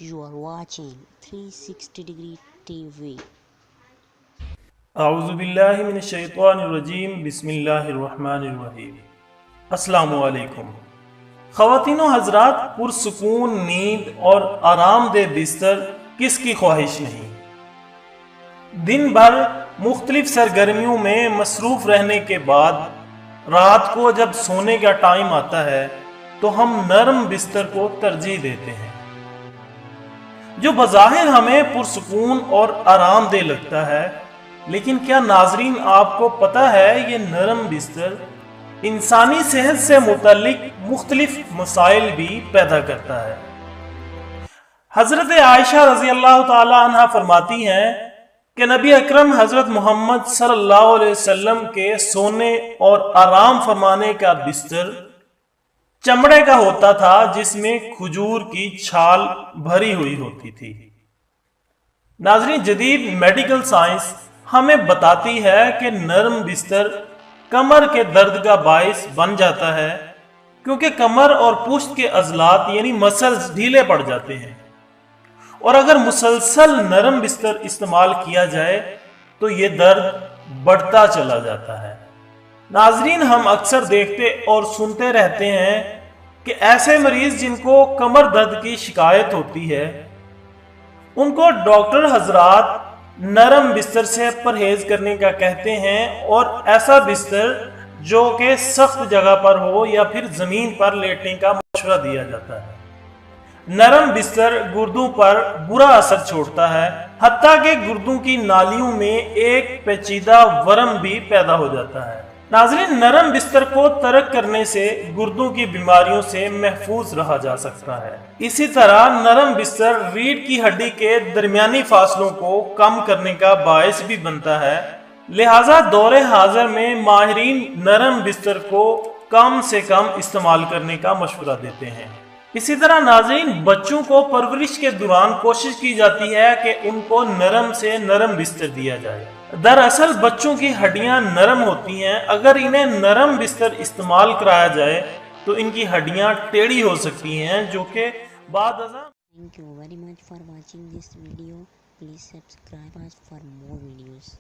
You are watching 360 Degree TV. اعوذ باللہ من الشیطان الرجیم بسم اللہ الرحمن الرحیم۔ السلام علیکم خواتین و حضرات، پرسکون نیند اور آرام دہ بستر کس کی خواہش نہیں۔ دن بھر مختلف سرگرمیوں میں مصروف رہنے کے بعد رات کو جب سونے کا ٹائم آتا ہے تو ہم نرم بستر کو ترجیح دیتے ہیں، جو بظاہر ہمیں پرسکون اور آرام دہ لگتا ہے، لیکن کیا ناظرین آپ کو پتہ ہے یہ نرم بستر انسانی صحت سے متعلق مختلف مسائل بھی پیدا کرتا ہے۔ حضرت عائشہ رضی اللہ تعالی عنہ فرماتی ہیں کہ نبی اکرم حضرت محمد صلی اللہ علیہ وسلم کے سونے اور آرام فرمانے کا بستر چمڑے کا ہوتا تھا، جس میں کھجور کی چھال بھری ہوئی ہوتی تھی۔ ناظرین، جدید میڈیکل سائنس ہمیں بتاتی ہے کہ نرم بستر کمر کے درد کا باعث بن جاتا ہے، کیونکہ کمر اور پشت کے عضلات یعنی مسلز ڈھیلے پڑ جاتے ہیں، اور اگر مسلسل نرم بستر استعمال کیا جائے تو یہ درد بڑھتا چلا جاتا ہے۔ ناظرین، ہم اکثر دیکھتے اور سنتے رہتے ہیں کہ ایسے مریض جن کو کمر درد کی شکایت ہوتی ہے، ان کو ڈاکٹر حضرات نرم بستر سے پرہیز کرنے کا کہتے ہیں، اور ایسا بستر جو کہ سخت جگہ پر ہو یا پھر زمین پر لیٹنے کا مشورہ دیا جاتا ہے۔ نرم بستر گردوں پر برا اثر چھوڑتا ہے، حتیٰ کہ گردوں کی نالیوں میں ایک پیچیدہ ورم بھی پیدا ہو جاتا ہے۔ ناظرین، نرم بستر کو ترک کرنے سے گردوں کی بیماریوں سے محفوظ رہا جا سکتا ہے۔ اسی طرح نرم بستر ریڑھ کی ہڈی کے درمیانی فاصلوں کو کم کرنے کا باعث بھی بنتا ہے، لہٰذا دور حاضر میں ماہرین نرم بستر کو کم سے کم استعمال کرنے کا مشورہ دیتے ہیں۔ اسی طرح ناظرین، بچوں کو پرورش کے دوران کوشش کی جاتی ہے کہ ان کو نرم سے نرم بستر دیا جائے۔ دراصل بچوں کی ہڈیاں نرم ہوتی ہیں، اگر انہیں نرم بستر استعمال کرایا جائے تو ان کی ہڈیاں ٹیڑھی ہو سکتی ہیں، جو کہ بعد ازاں۔ Thank you very much for watching this video. Please subscribe us for more videos.